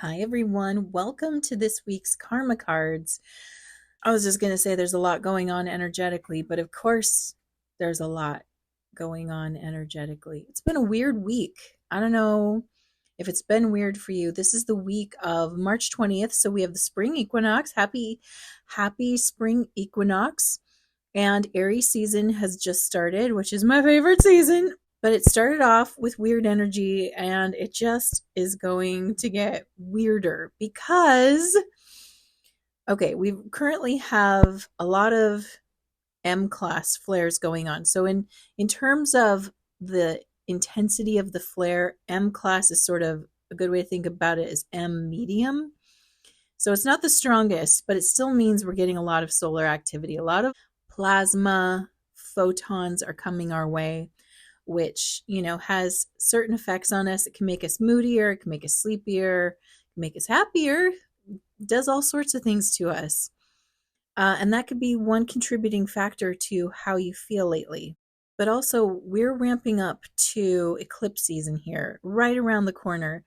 Hi, everyone. Welcome to this week's Karma Cards. I was just going to say there's a lot going on energetically, but of course, there's a lot going on energetically. It's been a weird week. I don't know if it's been weird for you. This is the week of March 20th, so we have the spring equinox. Happy spring equinox. And Aries season has just started, which is my favorite season. But it started off with weird energy and it just is going to get weirder because, okay, we currently have a lot of M class flares going on. So in terms of the intensity of the flare, M class is sort of a good way to think about it is M medium. So it's not the strongest, but it still means we're getting a lot of solar activity. A lot of plasma photons are coming our way, which, has certain effects on us. It can make us moodier, it can make us sleepier, it can make us happier, does all sorts of things to us. And that could be one contributing factor to how you feel lately. But also, we're ramping up to eclipse season here, right around the corner.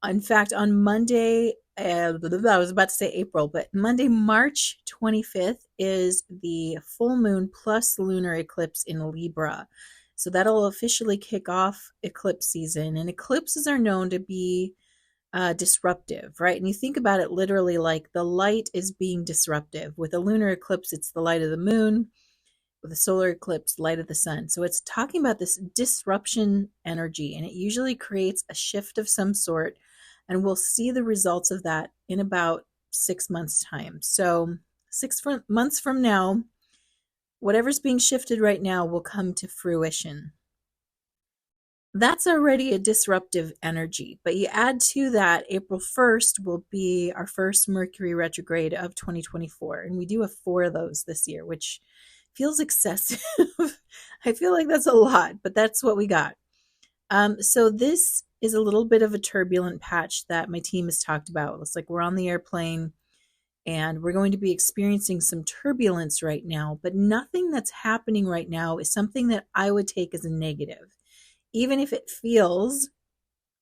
In fact, on Monday, I was about to say April, but Monday, March 25th is the full moon plus lunar eclipse in Libra. So that'll officially kick off eclipse season. And eclipses are known to be disruptive, right? And you think about it literally like the light is being disruptive. With a lunar eclipse, it's the light of the moon. With a solar eclipse, light of the sun. So it's talking about this disruption energy, and it usually creates a shift of some sort. And we'll see the results of that in about 6 months' time. So 6 months from now, whatever's being shifted right now will come to fruition. That's already a disruptive energy, but you add to that, April 1st will be our first Mercury retrograde of 2024, and we do have 4 of those this year, which feels excessive. I feel like that's a lot, but that's what we got. So this is a little bit of a turbulent patch that my team has talked about. It's like we're on the airplane and we're going to be experiencing some turbulence right now, but nothing that's happening right now is something that I would take as a negative, even if it feels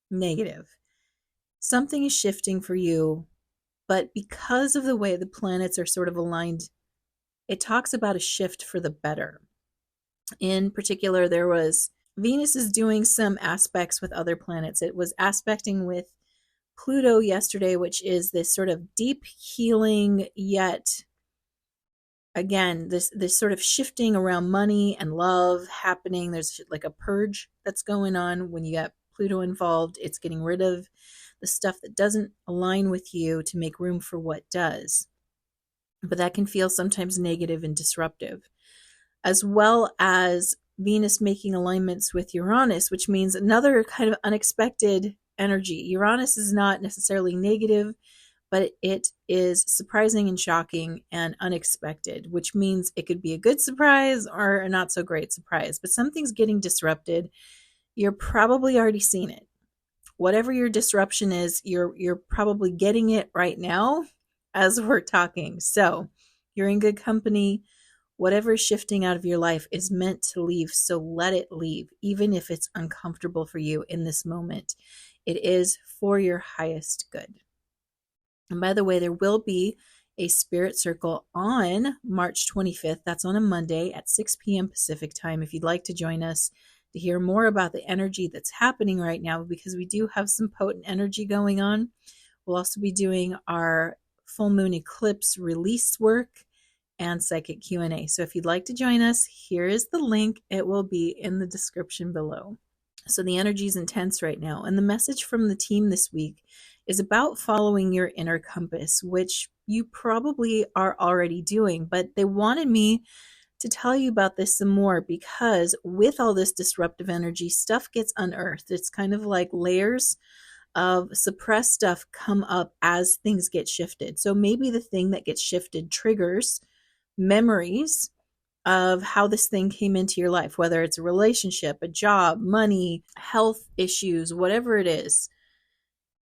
negative. Something is shifting for you, but because of the way the planets are sort of aligned, it talks about a shift for the better. In particular, there was Venus is doing some aspects with other planets. It was aspecting with Pluto yesterday, which is this sort of deep healing, yet again, this sort of shifting around money and love happening. There's like a purge that's going on when you get Pluto involved. It's getting rid of the stuff that doesn't align with you to make room for what does. But that can feel sometimes negative and disruptive, as well as Venus making alignments with Uranus, which means another kind of unexpected energy. Uranus is not necessarily negative, but it is surprising and shocking and unexpected, which means it could be a good surprise or a not so great surprise. But something's getting disrupted. You're probably already seen it. Whatever your disruption is, you're probably getting it right now as we're talking. So you're in good company. Whatever is shifting out of your life is meant to leave, so let it leave, even if it's uncomfortable for you in this moment. It is for your highest good. And by the way, there will be a spirit circle on March 25th. That's on a Monday at 6 p.m. Pacific time. If you'd like to join us to hear more about the energy that's happening right now, because we do have some potent energy going on. We'll also be doing our full moon eclipse release work and psychic Q&A. So if you'd like to join us, here is the link. It will be in the description below. So the energy is intense right now. And the message from the team this week is about following your inner compass, which you probably are already doing. But they wanted me to tell you about this some more because with all this disruptive energy, stuff gets unearthed. It's kind of like layers of suppressed stuff come up as things get shifted. So maybe the thing that gets shifted triggers memories of how this thing came into your life, whether it's a relationship, a job, money, health issues, whatever it is.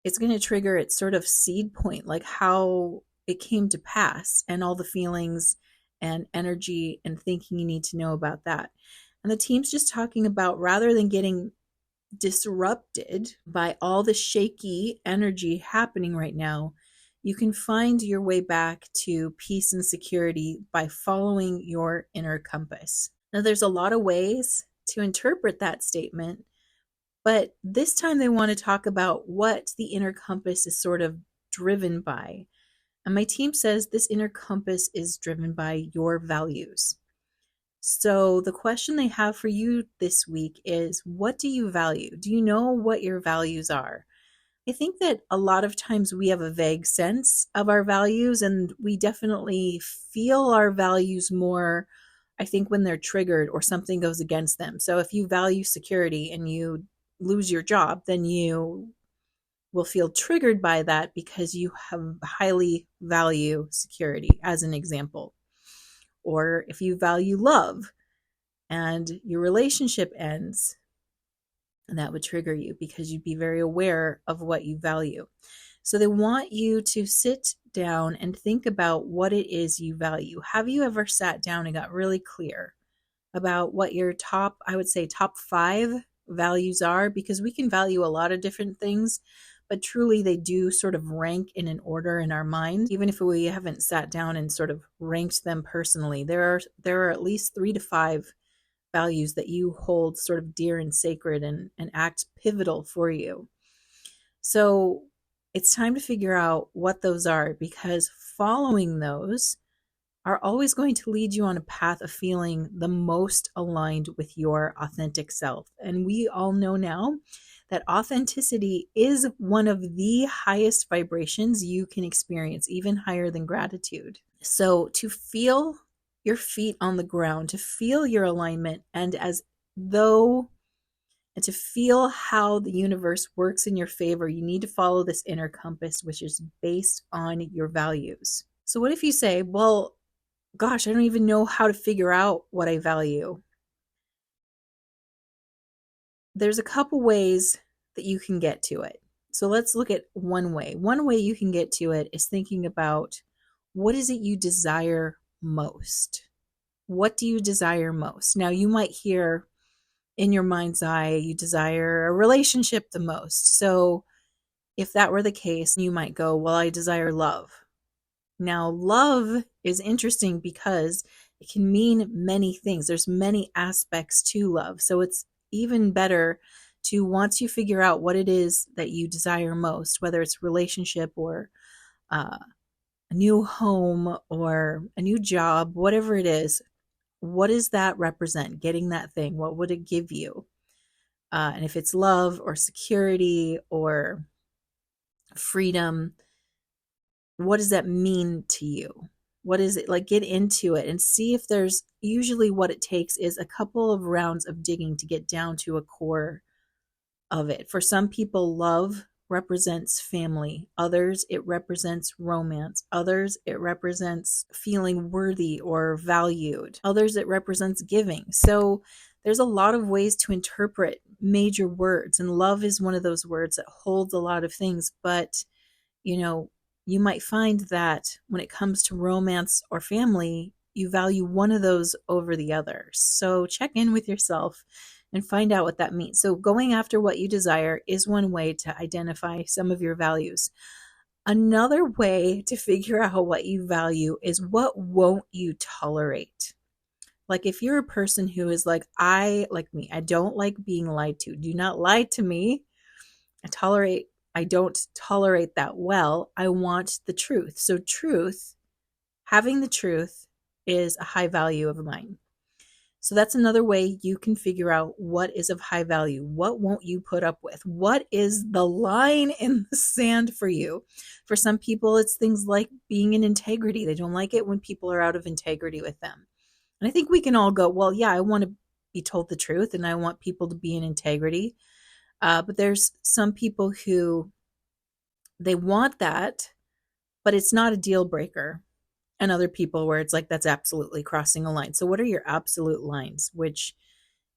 It's going to trigger its sort of seed point, like how it came to pass and all the feelings and energy and thinking you need to know about that. And the team's just talking about, rather than getting disrupted by all the shaky energy happening right now, you can find your way back to peace and security by following your inner compass. Now, there's a lot of ways to interpret that statement, but this time they want to talk about what the inner compass is sort of driven by. And my team says this inner compass is driven by your values. So the question they have for you this week is, what do you value? Do you know what your values are? I think that a lot of times we have a vague sense of our values, and we definitely feel our values more, I think, when they're triggered or something goes against them. So if you value security and you lose your job, then you will feel triggered by that because you have highly value security, as an example. Or if you value love and your relationship ends, and that would trigger you because you'd be very aware of what you value. So they want you to sit down and think about what it is you value. Have you ever sat down and got really clear about what your top, I would say, top 5 values are? Because we can value a lot of different things, but truly they do sort of rank in an order in our mind. Even if we haven't sat down and sort of ranked them personally, there are at least 3 to 5 values that you hold sort of dear and sacred and act pivotal for you. So it's time to figure out what those are, because following those are always going to lead you on a path of feeling the most aligned with your authentic self. And we all know now that authenticity is one of the highest vibrations you can experience, even higher than gratitude. So to feel your feet on the ground, to feel your alignment, and to feel how the universe works in your favor, you need to follow this inner compass, which is based on your values. So what if you say, well, gosh, I don't even know how to figure out what I value? There's a couple ways that you can get to it. So let's look at one way. One way you can get to it is thinking about, what is it you desire most? What do you desire most? Now, you might hear in your mind's eye, you desire a relationship the most. So if that were the case, you might go, well, I desire love. Now, love is interesting because it can mean many things. There's many aspects to love. So it's even better to, once you figure out what it is that you desire most, whether it's relationship or a new home or a new job, whatever it is, what does that represent? Getting that thing, what would it give you? And if it's love or security or freedom, what does that mean to you? What is it like? Get into it and see if there's, usually what it takes is a couple of rounds of digging to get down to a core of it. For some people, love represents family. Others, it represents romance. Others, it represents feeling worthy or valued. Others, it represents giving. So there's a lot of ways to interpret major words, and love is one of those words that holds a lot of things. But, you might find that when it comes to romance or family, you value one of those over the other. So check in with yourself and find out what that means. So going after what you desire is one way to identify some of your values. Another way to figure out what you value is, what won't you tolerate? Like, if you're a person who is like me, I don't like being lied to. Do not lie to me. I don't tolerate that well. I want the truth. So having the truth is a high value of mine. So that's another way you can figure out what is of high value. What won't you put up with? What is the line in the sand for you? For some people, it's things like being in integrity. They don't like it when people are out of integrity with them. And I think we can all go, well, yeah, I want to be told the truth and I want people to be in integrity. But there's some people who, they want that, but it's not a deal breaker. And other people where it's like, that's absolutely crossing a line. So what are your absolute lines? Which,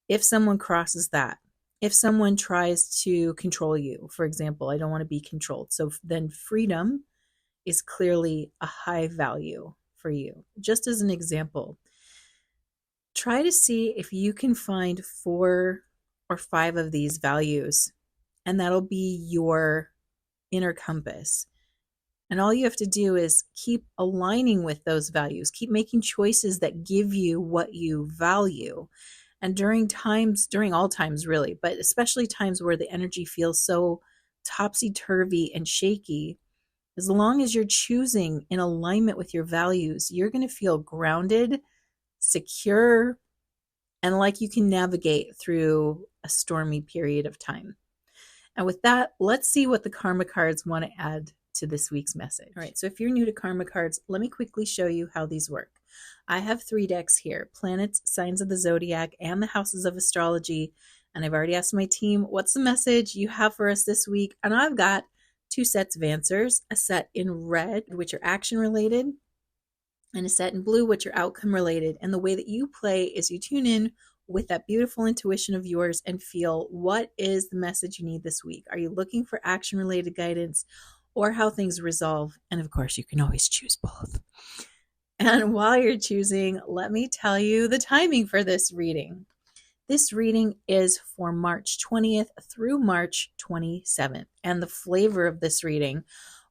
if someone crosses that, if someone tries to control you, for example, I don't want to be controlled. So then freedom is clearly a high value for you. Just as an example, try to see if you can find 4 or 5 of these values, and that'll be your inner compass. And all you have to do is keep aligning with those values, keep making choices that give you what you value. And during all times really, but especially times where the energy feels so topsy-turvy and shaky, as long as you're choosing in alignment with your values, you're going to feel grounded, secure, and like you can navigate through a stormy period of time. And with that, let's see what the karma cards want to add to this week's message. All right, so if you're new to karma cards, let me quickly show you how these work. I have 3 decks here: planets, signs of the zodiac, and the houses of astrology. And I've already asked my team, what's the message you have for us this week? And I've got 2 sets of answers, a set in red, which are action related, and a set in blue, which are outcome related. And the way that you play is you tune in with that beautiful intuition of yours and feel, what is the message you need this week? Are you looking for action related guidance or how things resolve? And of course, you can always choose both. And while you're choosing, let me tell you the timing for this reading. This reading is for March 20th through March 27th. And the flavor of this reading,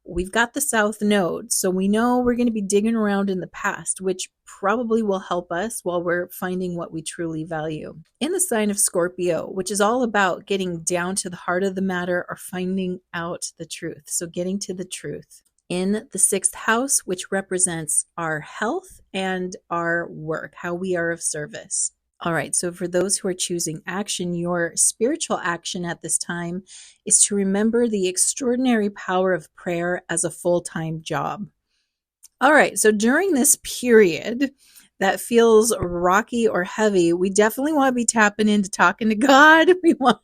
we've got the South Node, so we know we're going to be digging around in the past, which probably will help us while we're finding what we truly value. In the sign of Scorpio, which is all about getting down to the heart of the matter or finding out the truth. So getting to the truth. In the 6th house, which represents our health and our work, how we are of service. All right, so for those who are choosing action, your spiritual action at this time is to remember the extraordinary power of prayer as a full-time job. All right, so during this period that feels rocky or heavy, we definitely want to be tapping into talking to God. We want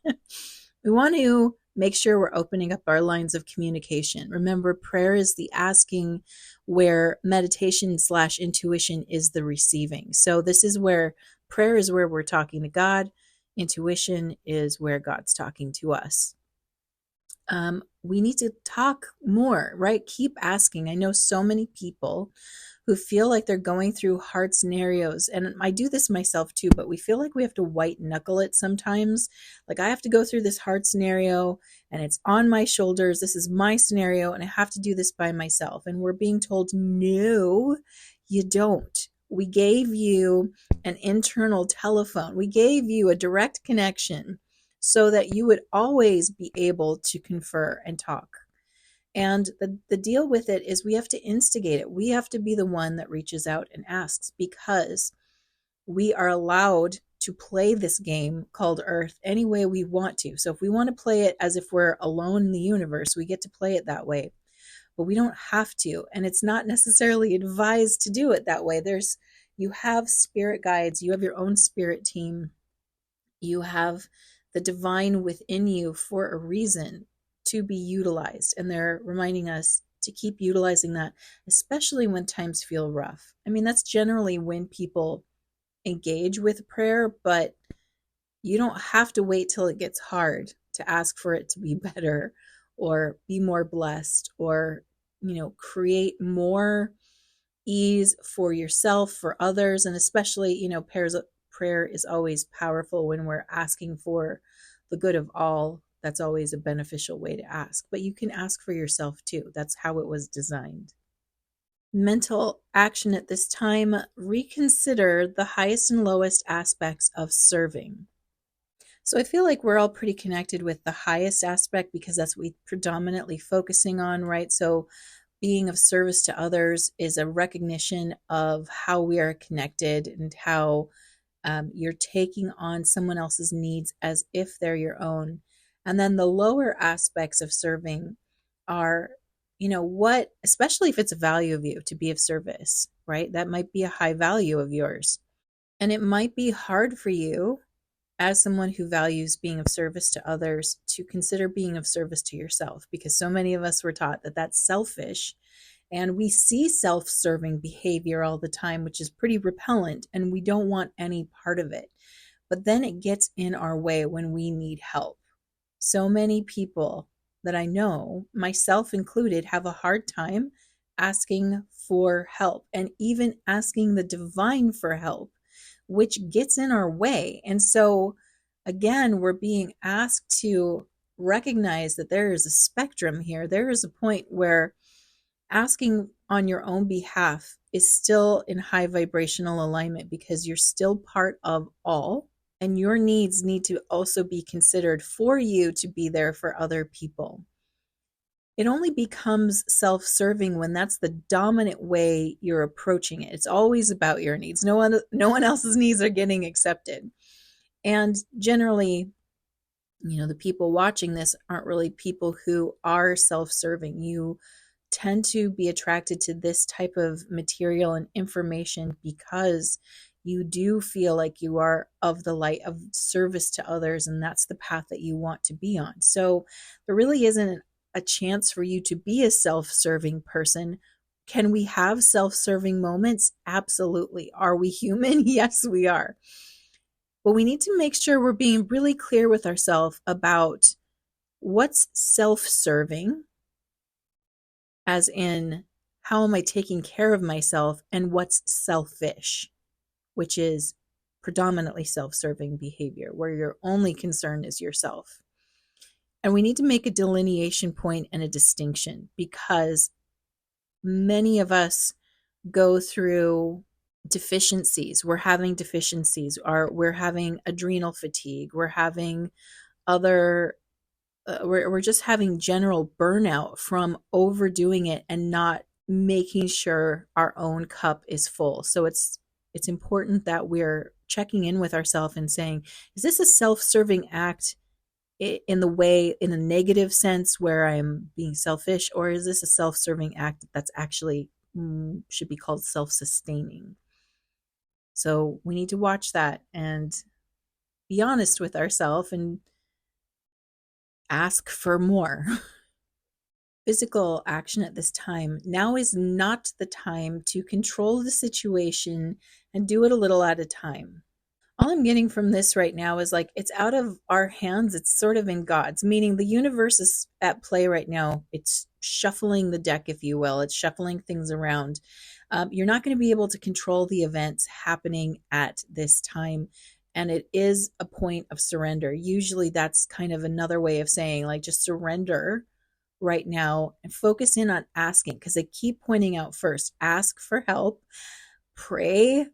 to make sure we're opening up our lines of communication. Remember, prayer is the asking, where meditation / intuition is the receiving. So this is where prayer is where we're talking to God. Intuition is where God's talking to us. We need to talk more, right? Keep asking. I know so many people who feel like they're going through hard scenarios, and I do this myself too, but we feel like we have to white knuckle it sometimes. Like, I have to go through this hard scenario and it's on my shoulders. This is my scenario and I have to do this by myself. And we're being told, no, you don't. We gave you an internal telephone. We gave you a direct connection so that you would always be able to confer and talk. And the deal with it is we have to instigate it. We have to be the one that reaches out and asks, because we are allowed to play this game called Earth any way we want to. So if we want to play it as if we're alone in the universe, we get to play it that way. But we don't have to. And it's not necessarily advised to do it that way. You have spirit guides, you have your own spirit team, you have the divine within you for a reason to be utilized. And they're reminding us to keep utilizing that, especially when times feel rough. I mean, that's generally when people engage with prayer, but you don't have to wait till it gets hard to ask for it to be better or be more blessed or, create more ease for yourself, for others. And especially, prayer is always powerful when we're asking for the good of all. That's always a beneficial way to ask. But you can ask for yourself too. That's how it was designed. Mental action at this time: reconsider the highest and lowest aspects of serving. So I feel like we're all pretty connected with the highest aspect because that's what we're predominantly focusing on, right? So being of service to others is a recognition of how we are connected and how you're taking on someone else's needs as if they're your own. And then the lower aspects of serving are, especially if it's a value of you to be of service, right? That might be a high value of yours. And it might be hard for you, as someone who values being of service to others, to consider being of service to yourself, because so many of us were taught that that's selfish. And we see self-serving behavior all the time, which is pretty repellent, and we don't want any part of it. But then it gets in our way when we need help. So many people that I know, myself included, have a hard time asking for help and even asking the divine for help, which gets in our way. And so again, we're being asked to recognize that there is a spectrum here. There is a point where asking on your own behalf is still in high vibrational alignment because you're still part of all, and your needs need to also be considered for you to be there for other people. It only becomes self-serving when that's the dominant way you're approaching it. It's always about your needs. No one else's needs are getting accepted. And generally, the people watching this aren't really people who are self-serving. You tend to be attracted to this type of material and information because you do feel like you are of the light, of service to others, and that's the path that you want to be on. So there really isn't a chance for you to be a self-serving person. Can we have self-serving moments? Absolutely. Are we human? Yes, we are. But we need to make sure we're being really clear with ourselves about what's self-serving, as in, how am I taking care of myself, and what's selfish, which is predominantly self-serving behavior, where your only concern is yourself. And we need to make a delineation point and a distinction, because many of us go through deficiencies. We're having deficiencies, or we're having adrenal fatigue. We're having other we're just having general burnout from overdoing it and not making sure our own cup is full. So it's important that we're checking in with ourselves and saying, is this a self-serving act in a negative sense where I'm being selfish, or is this a self-serving act that's actually should be called self-sustaining? So we need to watch that and be honest with ourselves and ask for more. Physical action at this time. Now is not the time to control the situation and do it a little at a time. All I'm getting from this right now is like, it's out of our hands. It's sort of in God's, meaning the universe is at play right now. It's shuffling the deck, if you will. It's shuffling things around. You're not going to be able to control the events happening at this time. And it is a point of surrender. Usually that's kind of another way of saying, like, just surrender right now and focus in on asking, because I keep pointing out, first, ask for help, pray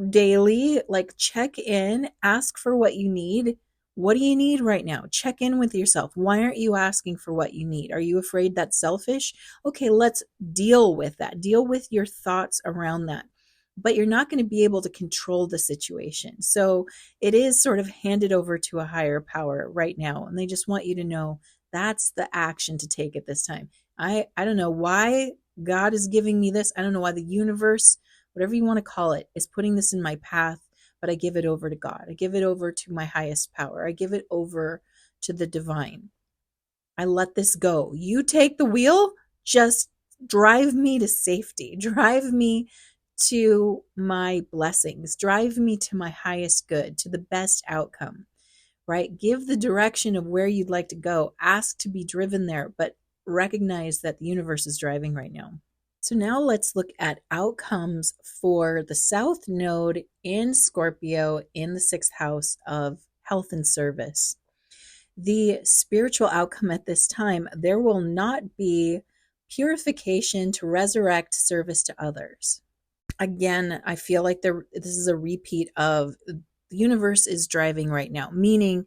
daily, like check in, ask for what you need. What do you need right now? Check in with yourself. Why aren't you asking for what you need? Are you afraid that's selfish? Okay, let's deal with that. Deal with your thoughts around that. But you're not going to be able to control the situation. So it is sort of handed over to a higher power right now. And they just want you to know that's the action to take at this time. I don't know why God is giving me this. I don't know why the universe, whatever you want to call it, is putting this in my path, but I give it over to God. I give it over to my highest power. I give it over to the divine. I let this go. You take the wheel, just drive me to safety. Drive me to my blessings. Drive me to my highest good, to the best outcome, right? Give the direction of where you'd like to go. Ask to be driven there, but recognize that the universe is driving right now. So now let's look at outcomes for the South Node in Scorpio in the 6th house of health and service. The spiritual outcome at this time, there will not be purification to resurrect service to others. Again, I feel like this is a repeat of the universe is driving right now, meaning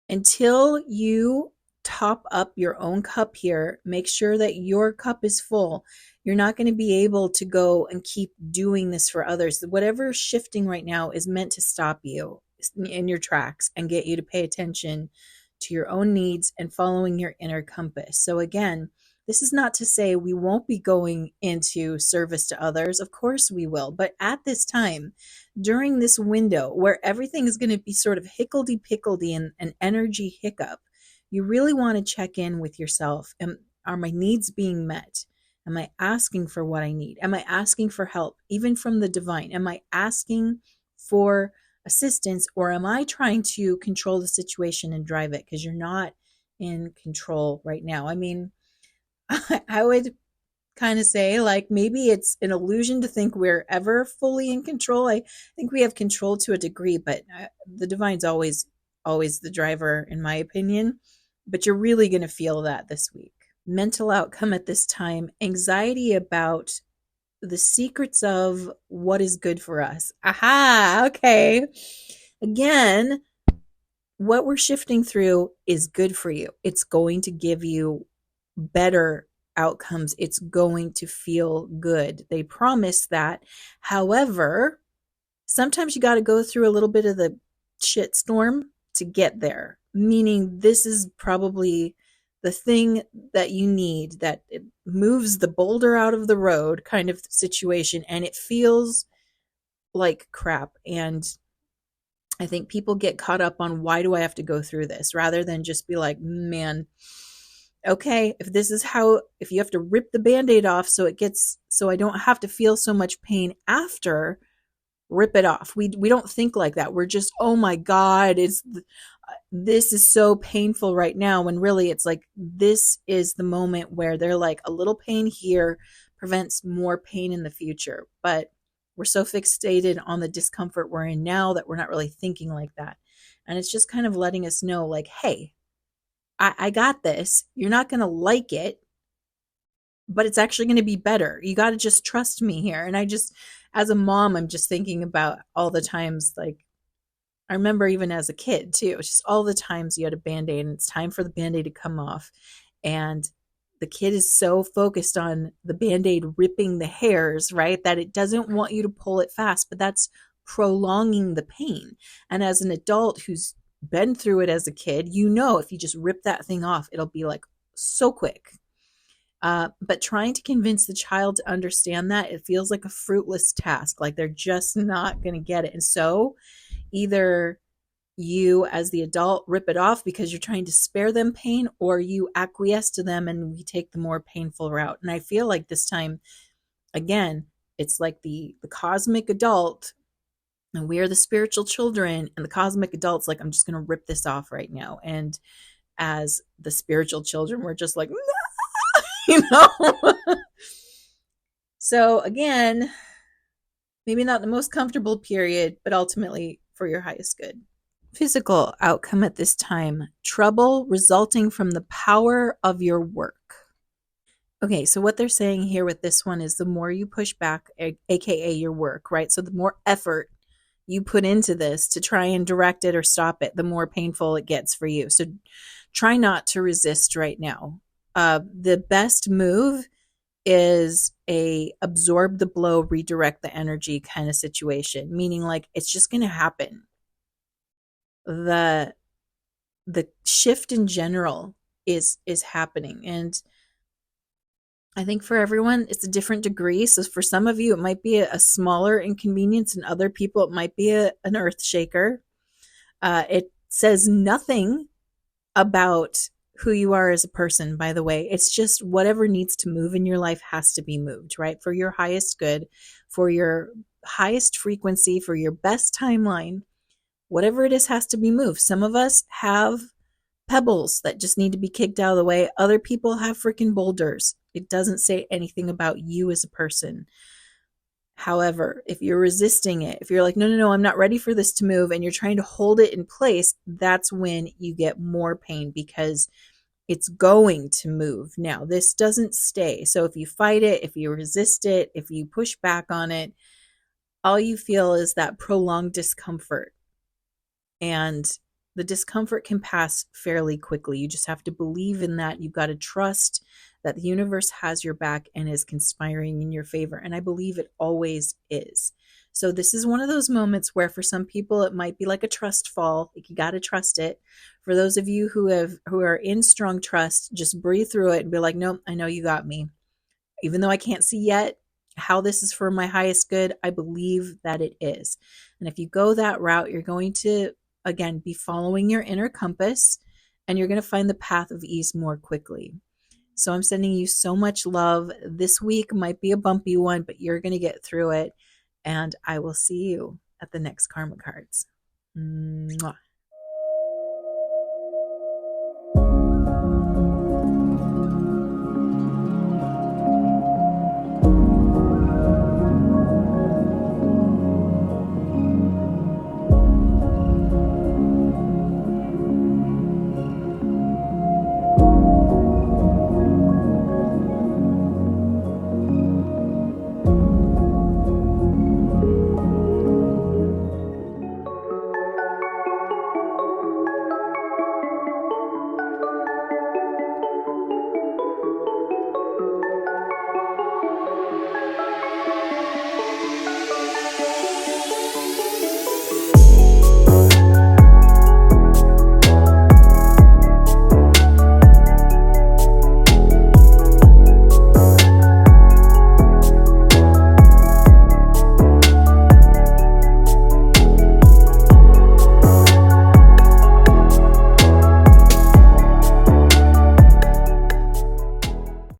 until you top up your own cup here, make sure that your cup is full. You're not going to be able to go and keep doing this for others. Whatever is shifting right now is meant to stop you in your tracks and get you to pay attention to your own needs and following your inner compass. So again, this is not to say we won't be going into service to others. Of course we will. But at this time, during this window where everything is going to be sort of hickledy-pickledy and an energy hiccup, you really want to check in with yourself. Are my needs being met? Am I asking for what I need? Am I asking for help, even from the divine? Am I asking for assistance, or am I trying to control the situation and drive it? Because you're not in control right now. I mean, I would kind of say. Like maybe it's an illusion to think we're ever fully in control. I think we have control to a degree, but the divine's always the driver, in my opinion. But you're really going to feel that this week. Mental outcome at this time, anxiety about the secrets of what is good for us. Aha, okay. Again, what we're shifting through is good for you. It's going to give you better outcomes. It's going to feel good. They promise that. However, sometimes you got to go through a little bit of the shit storm to get there. Meaning, this is probably the thing that you need, that it moves the boulder out of the road kind of situation, and it feels like crap. And I think people get caught up on, why do I have to go through this, rather than just be like, man, okay, if you have to rip the Band-Aid off so I don't have to feel so much pain after, rip it off. We don't think like that. We're just, oh my God, this is so painful right now, when really it's like, this is the moment where they're like, a little pain here prevents more pain in the future. But we're so fixated on the discomfort we're in now that we're not really thinking like that. And it's just kind of letting us know, like, hey, I got this. You're not going to like it, but it's actually going to be better. You got to just trust me here. And as a mom, I'm just thinking about all the times, like, I remember even as a kid too, it's just all the times you had a Band-Aid and it's time for the Band-Aid to come off. And the kid is so focused on the Band-Aid ripping the hairs, right? That it doesn't want you to pull it fast, but that's prolonging the pain. And as an adult who's been through it as a kid, if you just rip that thing off, it'll be like so quick. But trying to convince the child to understand that, it feels like a fruitless task. Like they're just not going to get it. And so either you as the adult rip it off because you're trying to spare them pain, or you acquiesce to them and we take the more painful route. And I feel like this time, again, it's like the cosmic adult, and we are the spiritual children, and the cosmic adult's like, I'm just going to rip this off right now. And as the spiritual children, we're just like, no. So again, maybe not the most comfortable period, but ultimately for your highest good. Physical outcome at this time, trouble resulting from the power of your work. Okay, so what they're saying here with this one is, the more you push back, aka your work, right? So the more effort you put into this to try and direct it or stop it, the more painful it gets for you. So try not to resist right now. The best move is a absorb the blow, redirect the energy kind of situation, meaning like it's just going to happen. The shift in general is happening, and I think for everyone it's a different degree. So for some of you it might be a smaller inconvenience, and other people it might be an earth shaker. It says nothing about who you are as a person, by the way. It's just whatever needs to move in your life has to be moved, right? For your highest good, for your highest frequency, for your best timeline, whatever it is has to be moved. Some of us have pebbles that just need to be kicked out of the way. Other people have freaking boulders. It doesn't say anything about you as a person. However, if you're resisting it, if you're like, no, I'm not ready for this to move, and you're trying to hold it in place, that's when you get more pain, because it's going to move. Now, this doesn't stay. So if you fight it, if you resist it, if you push back on it, all you feel is that prolonged discomfort. And the discomfort can pass fairly quickly. You just have to believe in that. You've got to trust that the universe has your back and is conspiring in your favor. And I believe it always is. So this is one of those moments where for some people it might be like a trust fall. Like you got to trust it. For those of you who are in strong trust, just breathe through it and be like, nope, I know you got me. Even though I can't see yet how this is for my highest good, I believe that it is. And if you go that route, you're going to, again, be following your inner compass, and you're going to find the path of ease more quickly. So I'm sending you so much love. This week might be a bumpy one, but you're going to get through it. And I will see you at the next Karma Cards. Mwah.